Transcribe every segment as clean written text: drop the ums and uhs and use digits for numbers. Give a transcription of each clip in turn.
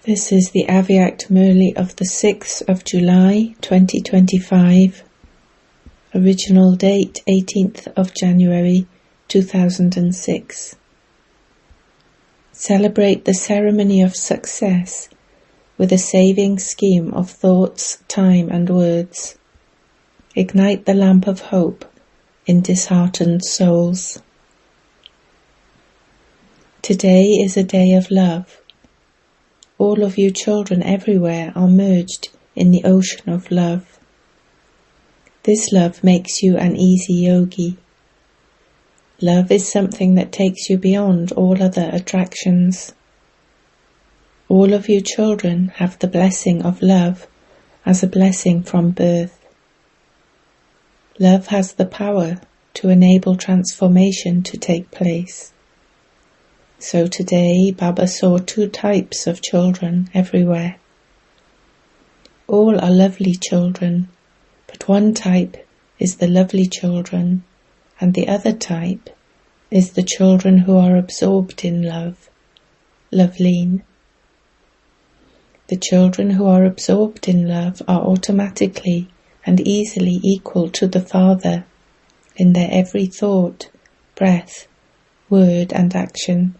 This is the English Murli of the 6th of July 2025. Original date 18th of January 2006. Celebrate the ceremony of success with a saving scheme of thoughts, time and words. Ignite the lamp of hope in disheartened souls. Today is a day of love. All of you children everywhere are merged in the ocean of love. This love makes you an easy yogi. Love is something that takes you beyond all other attractions. All of you children have the blessing of love as a blessing from birth. Love has the power to enable transformation to take place. So today Baba saw two types of children everywhere. All are lovely children, but one type is the lovely children, and the other type is the children who are absorbed in love, loveleen. The children who are absorbed in love are automatically and easily equal to the Father in their every thought, breath, word and action.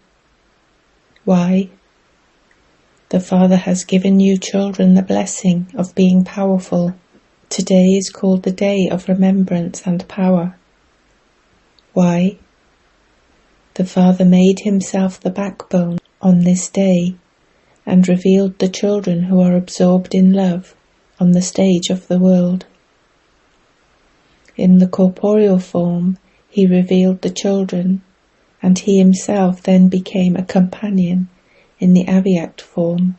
Why? The Father has given you children the blessing of being powerful. Today is called the day of remembrance and power. Why? The Father made himself the backbone on this day and revealed the children who are absorbed in love on the stage of the world. In the corporeal form, he revealed the children, and he himself then became a companion in the Avyakt form.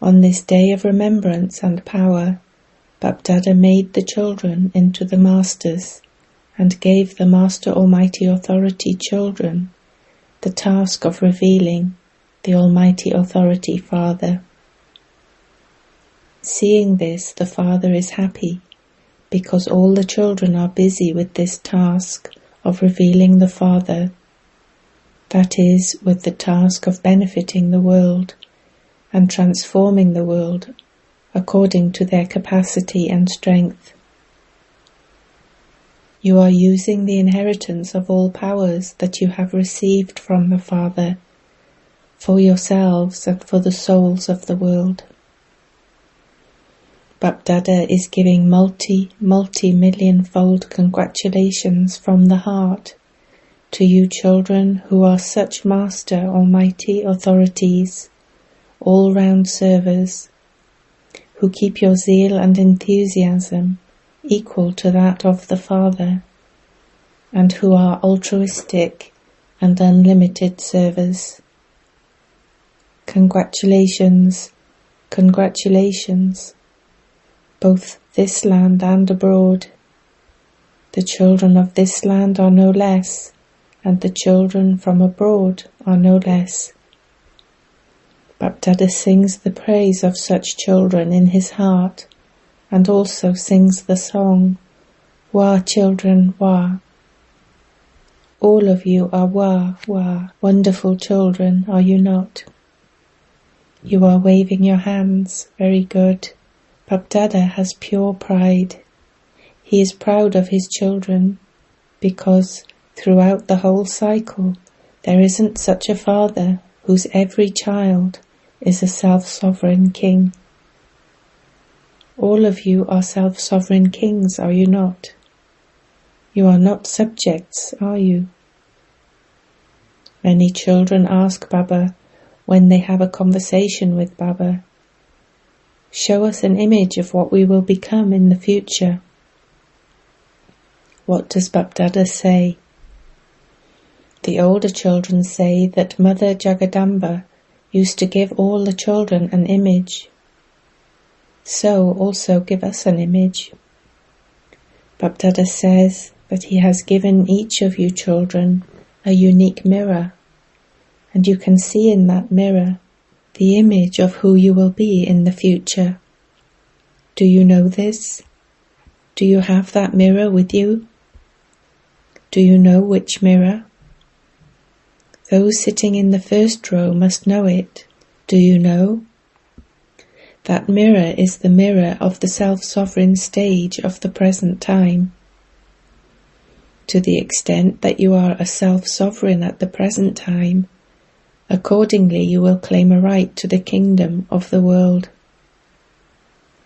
On this day of remembrance and power, Bapdada made the children into the masters and gave the Master Almighty Authority children the task of revealing the Almighty Authority Father. Seeing this, the Father is happy because all the children are busy with this task of revealing the Father, that is, with the task of benefiting the world and transforming the world according to their capacity and strength. You are using the inheritance of all powers that you have received from the Father for yourselves and for the souls of the world. Bapdada is giving multi-million-fold congratulations from the heart to you children who are such Master Almighty authorities, all-round servers, who keep your zeal and enthusiasm equal to that of the Father, and who are altruistic and unlimited servers. Congratulations, congratulations, both this land and abroad. The children of this land are no less, and the children from abroad are no less. Bapdada sings the praise of such children in his heart, and also sings the song, Wah children, wah. All of you are wah, wah, wonderful children, are you not? You are waving your hands, very good. Bapdada has pure pride. He is proud of his children because throughout the whole cycle there isn't such a Father whose every child is a self-sovereign king. All of you are self-sovereign kings, are you not? You are not subjects, are you? Many children ask Baba when they have a conversation with Baba, show us an image of what we will become in the future. What does Bapdada say? The older children say that Mother Jagadamba used to give all the children an image. So also give us an image. Bapdada says that he has given each of you children a unique mirror, and you can see in that mirror the image of who you will be in the future. Do you know this? Do you have that mirror with you? Do you know which mirror? Those sitting in the first row must know it. Do you know? That mirror is the mirror of the self-sovereign stage of the present time. To the extent that you are a self-sovereign at the present time, accordingly you will claim a right to the kingdom of the world.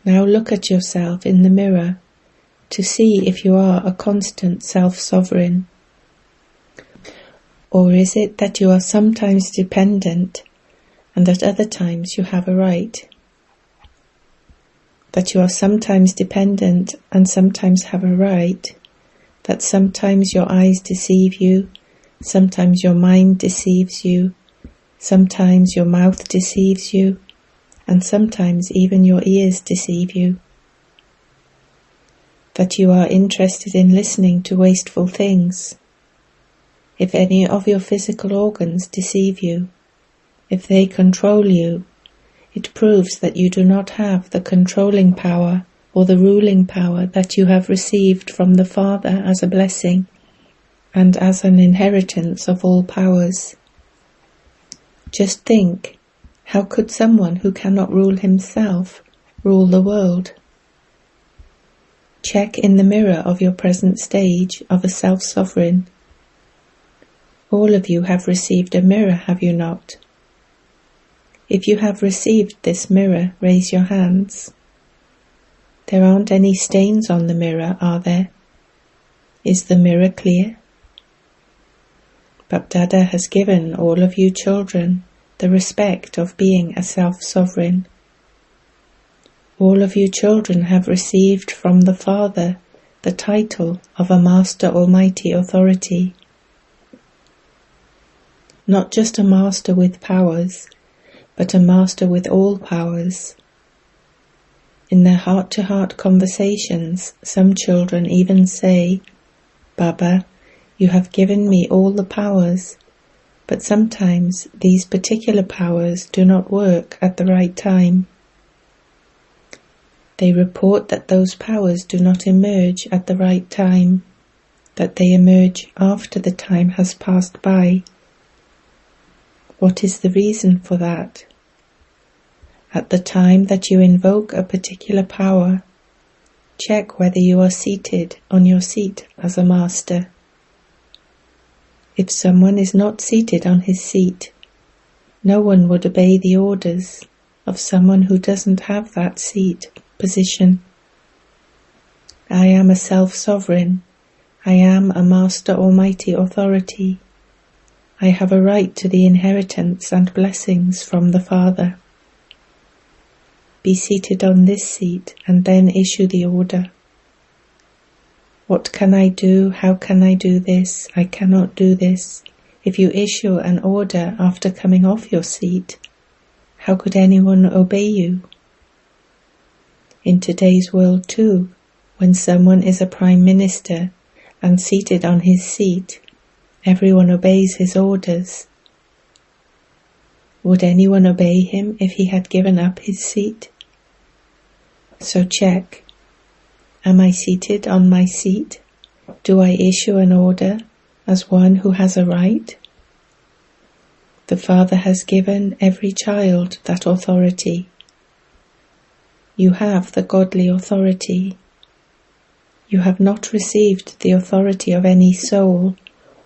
Now look at yourself in the mirror to see if you are a constant self-sovereign. Or is it that you are sometimes dependent and at other times you have a right? That you are sometimes dependent and sometimes have a right? That sometimes your eyes deceive you, sometimes your mind deceives you, sometimes your mouth deceives you, and sometimes even your ears deceive you? That you are interested in listening to wasteful things? If any of your physical organs deceive you, if they control you, it proves that you do not have the controlling power or the ruling power that you have received from the Father as a blessing and as an inheritance of all powers. Just think, how could someone who cannot rule himself rule the world? Check in the mirror of your present stage of a self-sovereign. All of you have received a mirror, have you not? If you have received this mirror, raise your hands. There aren't any stains on the mirror, are there? Is the mirror clear? Bapdada has given all of you children the respect of being a self-sovereign. All of you children have received from the Father the title of a Master Almighty Authority. Not just a master with powers, but a master with all powers. In their heart-to-heart conversations, some children even say, "Baba, you have given me all the powers, but sometimes these particular powers do not work at the right time." They report that those powers do not emerge at the right time, that they emerge after the time has passed by. What is the reason for that? At the time that you invoke a particular power, check whether you are seated on your seat as a master. If someone is not seated on his seat, no one would obey the orders of someone who doesn't have that seat position. I am a self-sovereign. I am a Master Almighty Authority. I have a right to the inheritance and blessings from the Father. Be seated on this seat and then issue the order. What can I do? How can I do this? I cannot do this. If you issue an order after coming off your seat, how could anyone obey you? In today's world too, when someone is a Prime Minister and seated on his seat, everyone obeys his orders. Would anyone obey him if he had given up his seat? So check. Am I seated on my seat? Do I issue an order as one who has a right? The Father has given every child that authority. You have the godly authority. You have not received the authority of any soul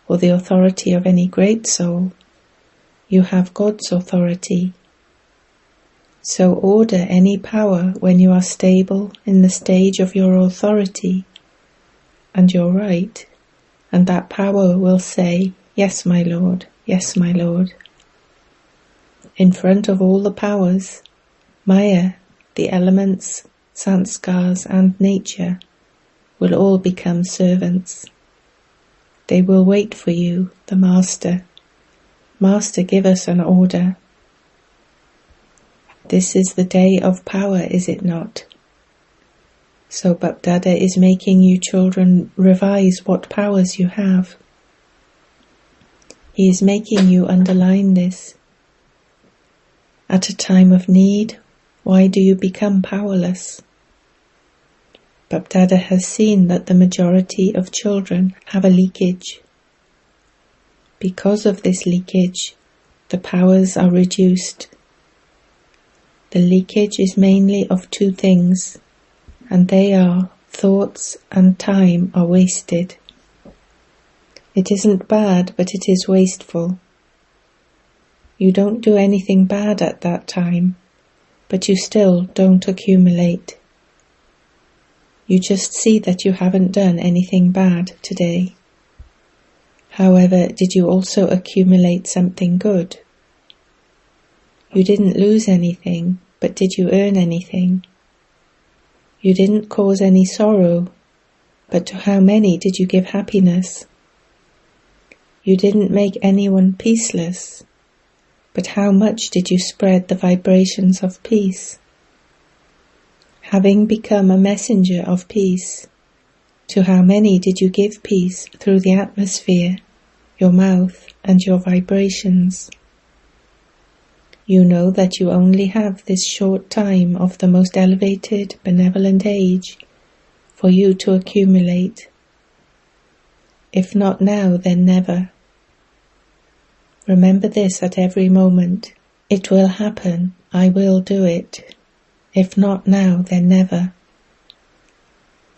or the authority of any great soul. You have God's authority. So order any power when you are stable in the stage of your authority and your right, and that power will say, "Yes, my Lord, yes, my Lord." In front of all the powers, Maya, the elements, sanskars and nature will all become servants. They will wait for you, the Master. Master, give us an order. This is the day of power, is it not? So Bapdada is making you children revise what powers you have. He is making you underline this. At a time of need, why do you become powerless? Bapdada has seen that the majority of children have a leakage. Because of this leakage, the powers are reduced. The leakage is mainly of two things, and they are thoughts and time are wasted. It isn't bad, but it is wasteful. You don't do anything bad at that time, but you still don't accumulate. You just see that you haven't done anything bad today. However, did you also accumulate something good? You didn't lose anything, but did you earn anything? You didn't cause any sorrow, but to how many did you give happiness? You didn't make anyone peaceless, but how much did you spread the vibrations of peace? Having become a messenger of peace, to how many did you give peace through the atmosphere, your mouth, and your vibrations? You know that you only have this short time of the most elevated, benevolent age for you to accumulate. If not now, then never. Remember this at every moment. It will happen. I will do it. If not now, then never.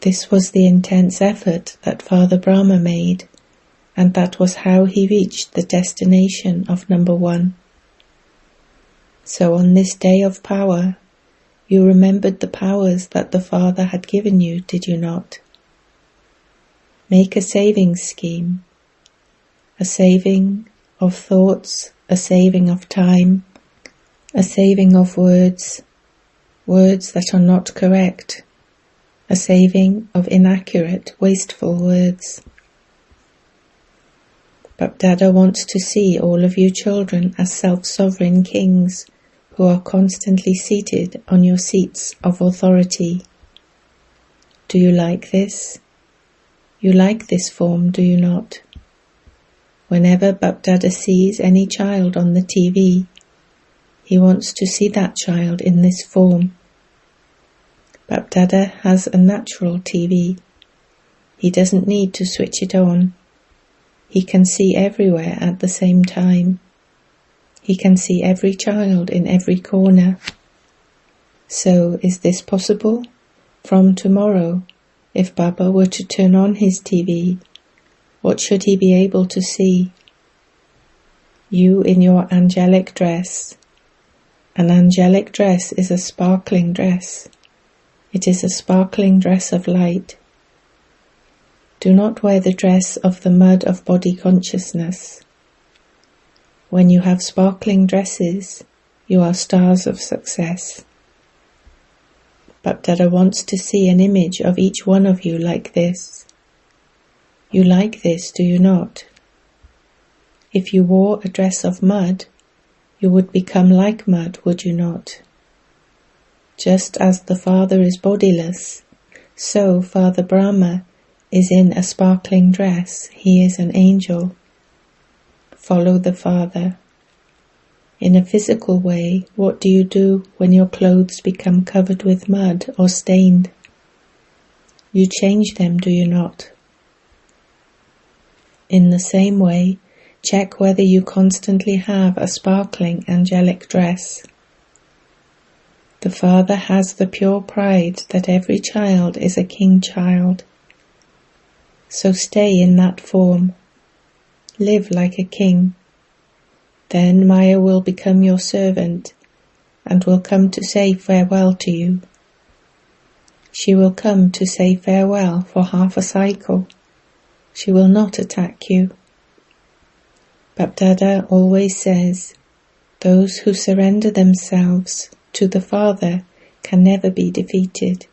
This was the intense effort that Father Brahma made, and that was how he reached the destination of number 1. So on this day of power, you remembered the powers that the Father had given you, did you not? Make a savings scheme, a saving of thoughts, a saving of time, a saving of words that are not correct, a saving of inaccurate, wasteful words. Bapdada wants to see all of you children as self-sovereign kings who are constantly seated on your seats of authority. Do you like this? You like this form, do you not? Whenever Bapdada sees any child on the TV, he wants to see that child in this form. Bapdada has a natural TV. He doesn't need to switch it on. He can see everywhere at the same time. He can see every child in every corner. So, is this possible? From tomorrow, if Baba were to turn on his TV, what should he be able to see? You in your angelic dress. An angelic dress is a sparkling dress. It is a sparkling dress of light. Do not wear the dress of the mud of body consciousness. When you have sparkling dresses, you are stars of success. Bapdada wants to see an image of each one of you like this. You like this, do you not? If you wore a dress of mud, you would become like mud, would you not? Just as the Father is bodiless, so Father Brahma is in a sparkling dress. He is an angel. Follow the Father. In a physical way, what do you do when your clothes become covered with mud or stained? You change them, do you not? In the same way, check whether you constantly have a sparkling angelic dress. The Father has the pure pride that every child is a king child. So stay in that form. Live like a king. Then Maya will become your servant and will come to say farewell to you. She will come to say farewell for half a cycle. She will not attack you. Bapdada always says, those who surrender themselves to the Father can never be defeated.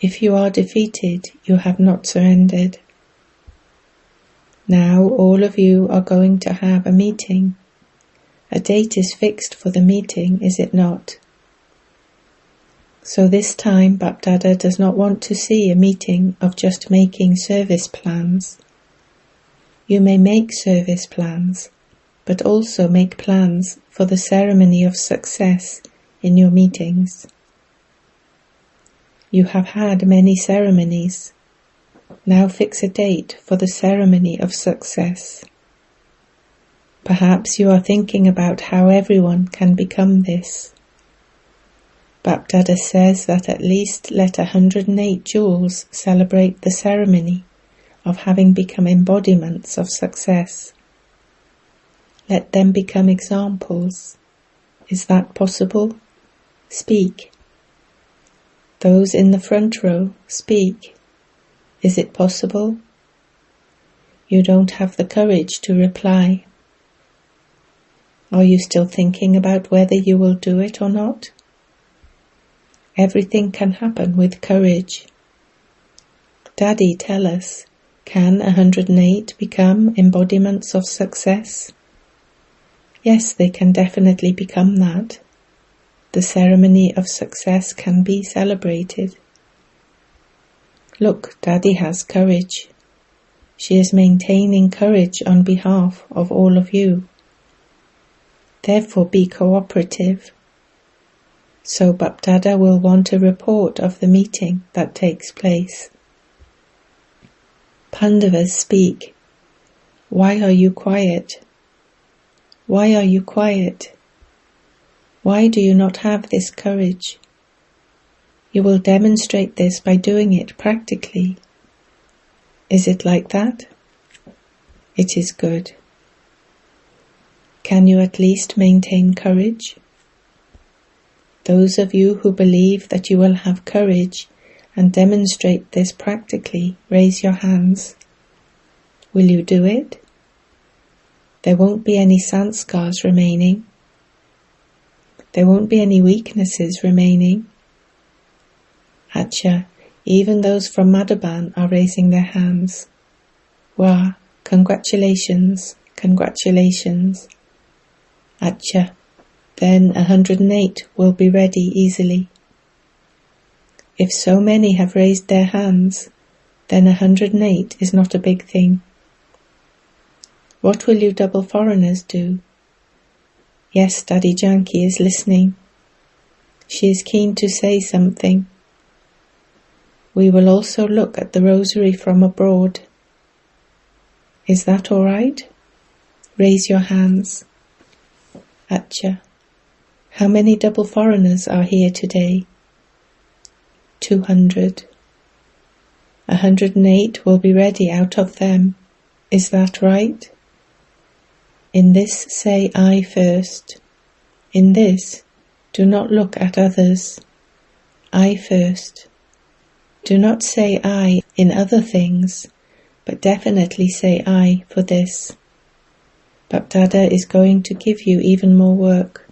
If you are defeated, you have not surrendered. Now all of you are going to have a meeting. A date is fixed for the meeting, is it not? So this time Bapdada does not want to see a meeting of just making service plans. You may make service plans, but also make plans for the ceremony of success in your meetings. You have had many ceremonies. Now fix a date for the ceremony of success. Perhaps you are thinking about how everyone can become this. Bapdada says that at least let 108 jewels celebrate the ceremony of having become embodiments of success. Let them become examples. Is that possible? Speak. Those in the front row, speak. Is it possible? You don't have the courage to reply. Are you still thinking about whether you will do it or not? Everything can happen with courage. Daddy, tell us, can 108 become embodiments of success? Yes, they can definitely become that. The ceremony of success can be celebrated. Look, Daddy has courage. She is maintaining courage on behalf of all of you. Therefore be cooperative. So Bapdada will want a report of the meeting that takes place. Pandavas speak. Why are you quiet? Why are you quiet? Why do you not have this courage? You will demonstrate this by doing it practically. Is it like that? It is good. Can you at least maintain courage? Those of you who believe that you will have courage and demonstrate this practically, raise your hands. Will you do it? There won't be any sanskars remaining. There won't be any weaknesses remaining. Acha, even those from Madhaban are raising their hands. Wah, congratulations, congratulations. Acha, then 108 will be ready easily. If so many have raised their hands, then 108 is not a big thing. What will you double foreigners do? Yes, Daddy Janki is listening. She is keen to say something. We will also look at the rosary from abroad. Is that all right? Raise your hands. Acha. How many double foreigners are here today? 200. 108 will be ready out of them. Is that right? In this say I first. In this, do not look at others. I first. Do not say I in other things, but definitely say I for this. Bapdada is going to give you even more work.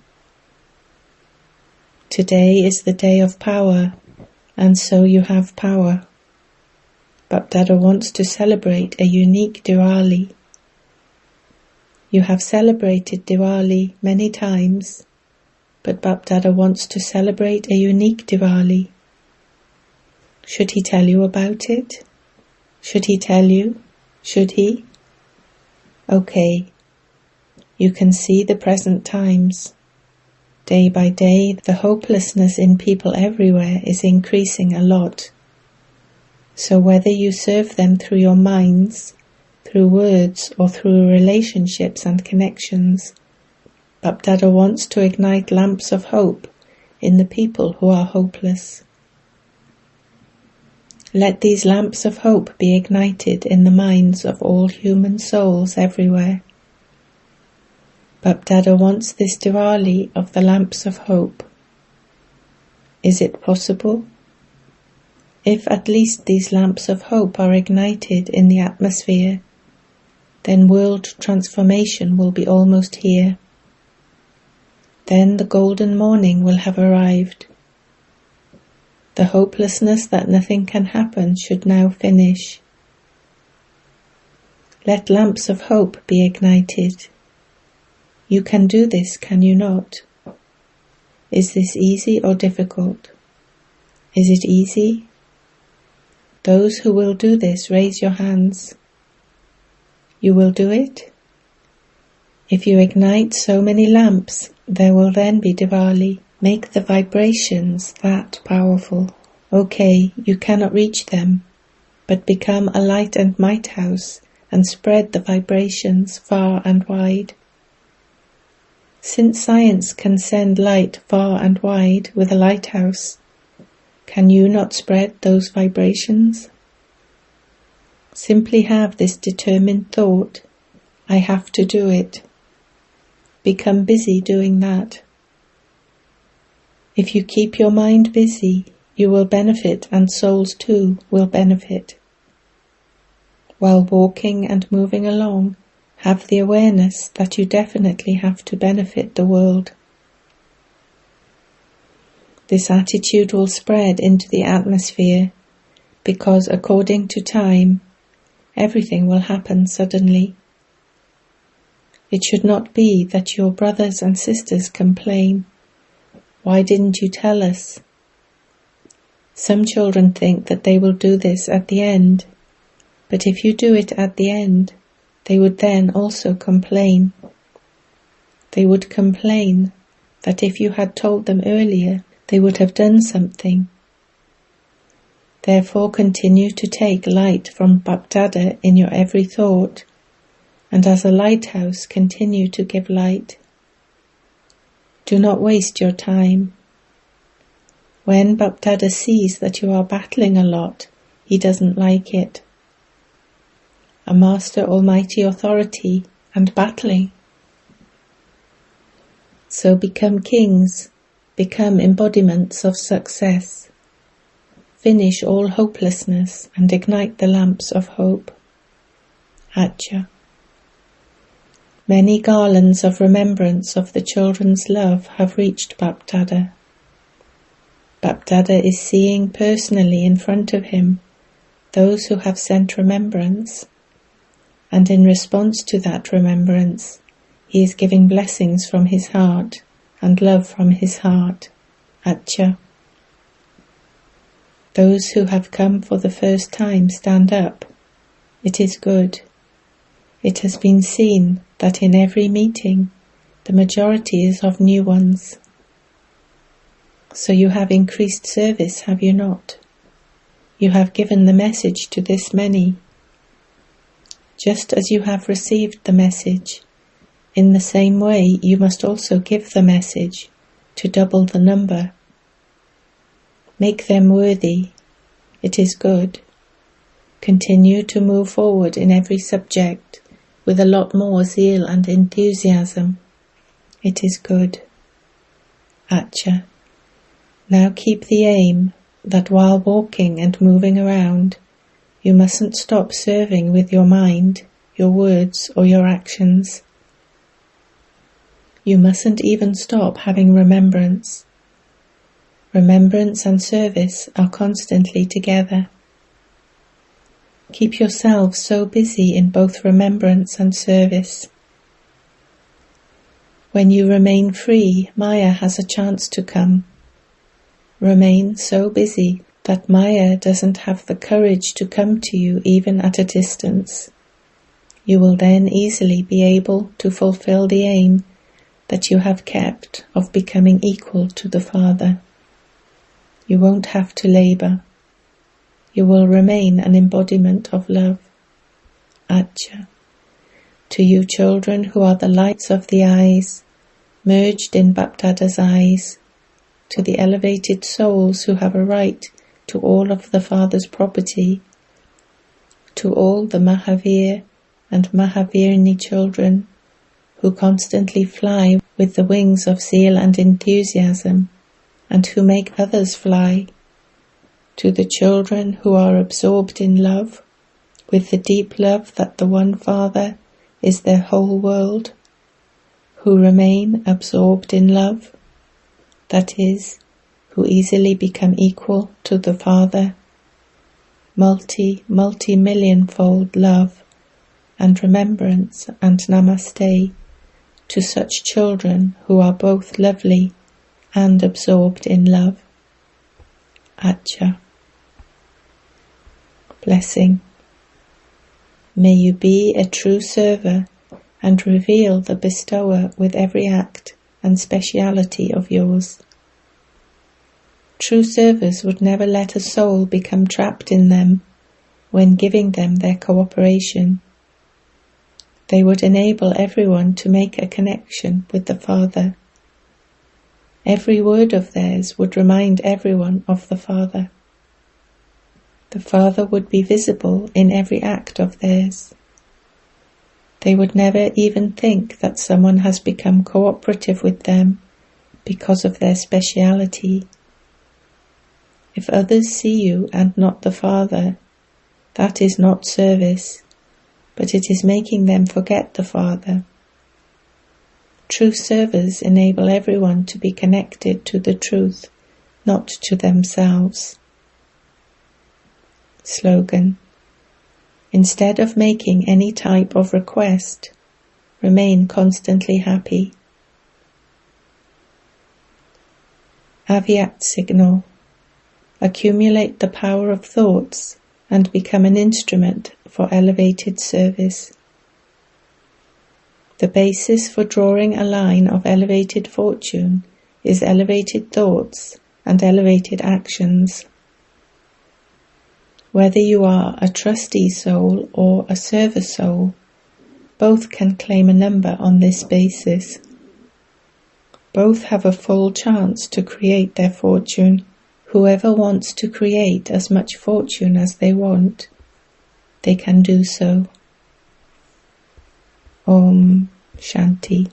Today is the day of power, and so you have power. Bapdada wants to celebrate a unique Diwali. You have celebrated Diwali many times, but Bapdada wants to celebrate a unique Diwali. Should he tell you about it? Should he tell you? Should he? Okay. You can see the present times. Day by day, the hopelessness in people everywhere is increasing a lot. So whether you serve them through your minds, through words, or through relationships and connections, Bapdada wants to ignite lamps of hope in the people who are hopeless. Let these lamps of hope be ignited in the minds of all human souls everywhere. Bapdada wants this Diwali of the lamps of hope. Is it possible? If at least these lamps of hope are ignited in the atmosphere, then world transformation will be almost here. Then the golden morning will have arrived. The hopelessness that nothing can happen should now finish. Let lamps of hope be ignited. You can do this, can you not? Is this easy or difficult? Is it easy? Those who will do this, raise your hands. You will do it? If you ignite so many lamps, there will then be Diwali. Make the vibrations that powerful. Okay, you cannot reach them, but become a light and might house and spread the vibrations far and wide. Since science can send light far and wide with a lighthouse, can you not spread those vibrations? Simply have this determined thought, I have to do it. Become busy doing that. If you keep your mind busy, you will benefit, and souls too will benefit. While walking and moving along, have the awareness that you definitely have to benefit the world. This attitude will spread into the atmosphere because, according to time, everything will happen suddenly. It should not be that your brothers and sisters complain, "Why didn't you tell us?" Some children think that they will do this at the end, but if you do it at the end, they would then also complain. They would complain that if you had told them earlier, they would have done something. Therefore continue to take light from Bapdada in your every thought, and as a lighthouse continue to give light. Do not waste your time. When Bapdada sees that you are battling a lot, he doesn't like it. A Master Almighty authority and battling. So become kings, become embodiments of success. Finish all hopelessness and ignite the lamps of hope. Atya. Many garlands of remembrance of the children's love have reached Bapdada. Bapdada is seeing personally in front of him those who have sent remembrance, and in response to that remembrance, he is giving blessings from his heart and love from his heart. Atya. Those who have come for the first time stand up. It is good. It has been seen that in every meeting, the majority is of new ones. So you have increased service, have you not? You have given the message to this many. Just as you have received the message, in the same way you must also give the message to double the number. Make them worthy. It is good. Continue to move forward in every subject with a lot more zeal and enthusiasm. It is good. Atya. Now keep the aim that while walking and moving around, you mustn't stop serving with your mind, your words, or your actions. You mustn't even stop having remembrance. Remembrance and service are constantly together. Keep yourselves so busy in both remembrance and service. When you remain free, Maya has a chance to come. Remain so busy that Maya doesn't have the courage to come to you even at a distance. You will then easily be able to fulfill the aim that you have kept of becoming equal to the Father. You won't have to labor. You will remain an embodiment of love. Atya. To you children who are the lights of the eyes, merged in Bapdada's eyes, to the elevated souls who have a right to all of the Father's property, to all the Mahavir and Mahavirini children who constantly fly with the wings of zeal and enthusiasm, and who make others fly, to the children who are absorbed in love, with the deep love that the one Father is their whole world, who remain absorbed in love, that is, who easily become equal to the Father, multi-millionfold love and remembrance and namaste to such children who are both lovely and absorbed in love. Atya. Blessing. May you be a true server and reveal the bestower with every act and speciality of yours. True servers would never let a soul become trapped in them when giving them their cooperation. They would enable everyone to make a connection with the Father. Every word of theirs would remind everyone of the Father. The Father would be visible in every act of theirs. They would never even think that someone has become cooperative with them because of their speciality. If others see you and not the Father, that is not service, but it is making them forget the Father. True servers enable everyone to be connected to the truth, not to themselves. Slogan: instead of making any type of request, remain constantly happy. Aviat signal: accumulate the power of thoughts and become an instrument for elevated service. The basis for drawing a line of elevated fortune is elevated thoughts and elevated actions. Whether you are a trustee soul or a server soul, both can claim a number on this basis. Both have a full chance to create their fortune. Whoever wants to create as much fortune as they want, they can do so. Om Shanti.